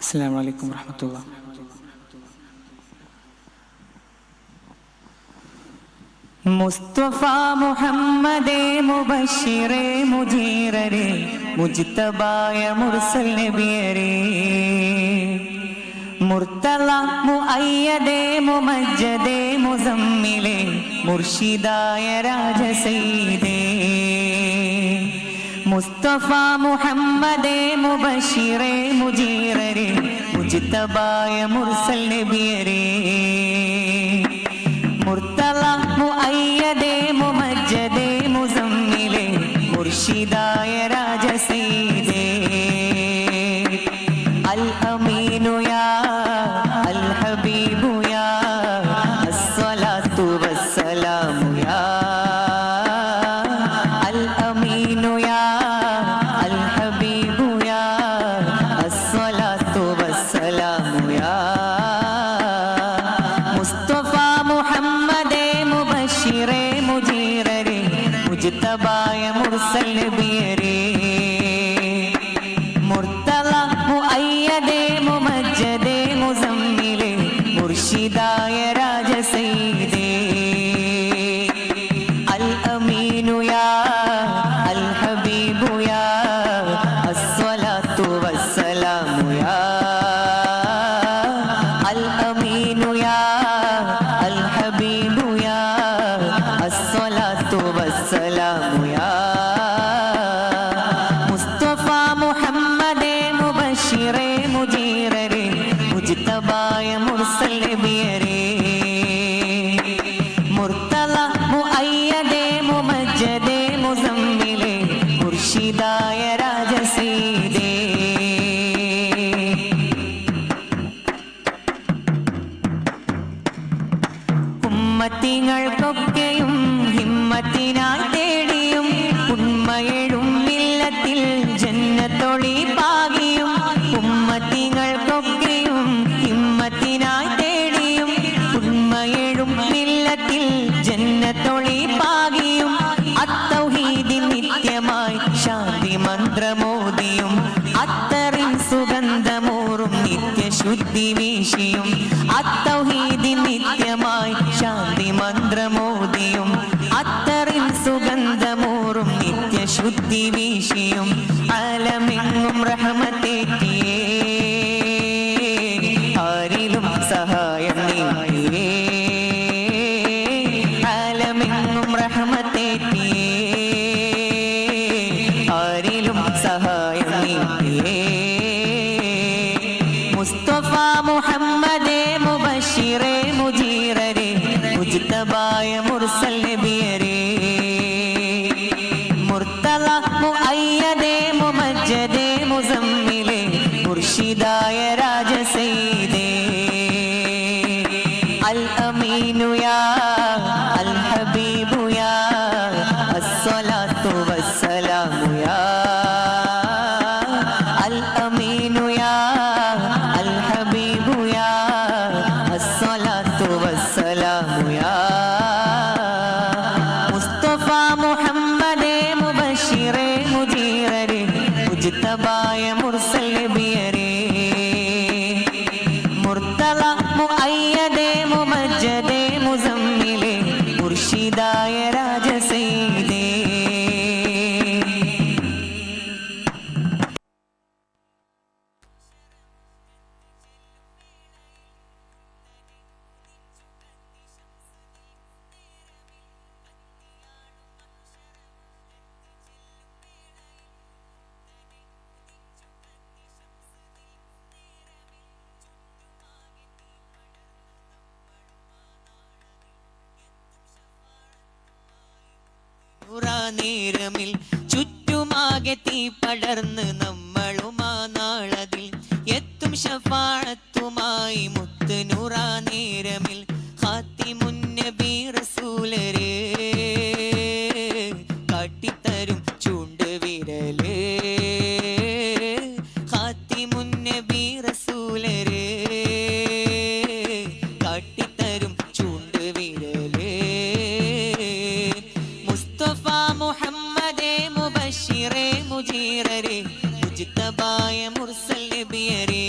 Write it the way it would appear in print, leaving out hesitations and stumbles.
അസ്സലാമു അലൈക്കും വറഹ്മത്തുള്ളാഹി. മുസ്തഫ മുഹമ്മദേ മുബശ്ശിറേ മുജീറരേ മുജ്തബായ മുർസൽ നബിയരേ മുർത്തള മുഅയ്യദേ മുമജ്ജദേ മുസമ്മിലേ മുർഷിദായ രാജസയ്യിദേ മുസ്തഫ മുഹമ്മദേ മുബശ്ശിറേ മുജീറരേ മുജ്തബായ മുർസൽ നബിയരേ മുർത്തള മുഅയ്യദേ മുമജ്ജദേ മുസമ്മിലേ മുർഷിദായ രാജസയ്യിദേ അൽ അമീനു യാ അൽ ഹബീബു യാ അസ്സലാത്തു വസ്സലാമു യാ അൽ അമീനു യാ അൽ ഹബീബു യാ അസ്സലാത്തു വസ്സലാമു യാ മുസ്തഫ മുഹമ്മദേ മുബശ്ശിറേ മുജീറരേ മുജ്തബായ മുർസൽ നബിയരേ മുർത്തള മുഅയ്യദേ മുമജ്ജദേ മുസമ്മിലേ മുർഷിദായ രാജസയ്യിദേ അൽ അമീനു യാ അൽ ഹബീബു യാ അസ്സലാത്തു വസ്സലാമു യാ അൽ അമീനു യാ അൽ ഹബീബു യാ അസ്സലാത്തു വസ്സലാമു യാ മുസ്തഫ മുഹമ്മദേ മുബശ്ശിറേ മുജീറരേ മുജ്തബായ മുർസൽ നബിയരേ മുർത്തള മുഅയ്യദേ മുമജ്ജദേ മുസമ്മിലേ മുർഷിദായ രാജസയ്യിദേ ഉമ്മത്തികൾക്കൊക്കെയും ഹിമ്മത്തിനാൽ തേടിയും ഉണ്മയെഴും മില്ലത്തിൽ ജന്നത്തൊളി പാകിയും ഉമ്മത്തികൾക്കൊക്കെയും ഹിമ്മത്തിനായി തേടിയും ഉണ്മയെഴും മില്ലത്തിൽ ജന്നത്തൊളി പാകിയും അത്തൗഹീദിൻ നിത്യമായി ശാന്തി മന്ത്രമോദിയും അത്തറിൻ സുഗന്ധമൂറും നിത്യശുദ്ധി വീശിയും അത്തൗഹീദിൻ നിത്യമായി ശാന്തി മന്ത്രമോദിയും അത്തറിൻ സുഗന്ധമൂറും നിത്യശുദ്ധി വീശിയും അലമെങ്ങും റഹ്മത്തേറ്റിയേ ആരിലും സഹായം നീട്ടിയേ അലമെങ്ങും റഹ്മത്തേറ്റിയേ ആരിലും സഹായം നീട്ടിയേ മുസ്തഫ മുഹമ്മദേ മുബശ്ശിറേ മുജീറരേ മുജ്തബായ മുർസൽ നബിയരേ മുർത്തള മുഅയ്യദേ മുമജ്ജദേ മുസമ്മിലേ മുർഷിദായ രാജസയ്യിദേ അൽ അമീനു യാ അൽ ഹബീബു യാ അസ്സലാത്തു വസ്സലാമു യാ അൽ അമീനു യാ അൽ ഹബീബു യാ അസ്സലാത്തു വസ്സലാമു യാ മുസ്തഫ മുഹമ്മദേ മുബശ്ശിറേ മുജീറരേ മുജ്തബായ മുർസൽ നബിയരേ മുർത്തള മുഅയ്യദേ മുമജ്ജദേ മുസമ്മിലേ മുർഷിദായ രാജസയ്യിദേ നേരമിൽ ചുറ്റുമാകെ തീ പടർന്ന് നമ്മളുമാ നാളതിൽ എത്തും ശഫാഅത്തുമായി മുത്ത് നൂറാ നേരമിൽ ഖാതിമുൻ നബി റസൂലരേ കാട്ടിത്തരും ചൂണ്ട് വിരലേ ഖാതിമുൻ നബി റസൂലരേ കാട്ടിത്തരും ചൂണ്ട് വിരലേ മുസ്തഫ മുഹമ്മദേ മുബശ്ശിറേ മുജീറരേ മുജ്തബായ മുർസൽ നബിയരേ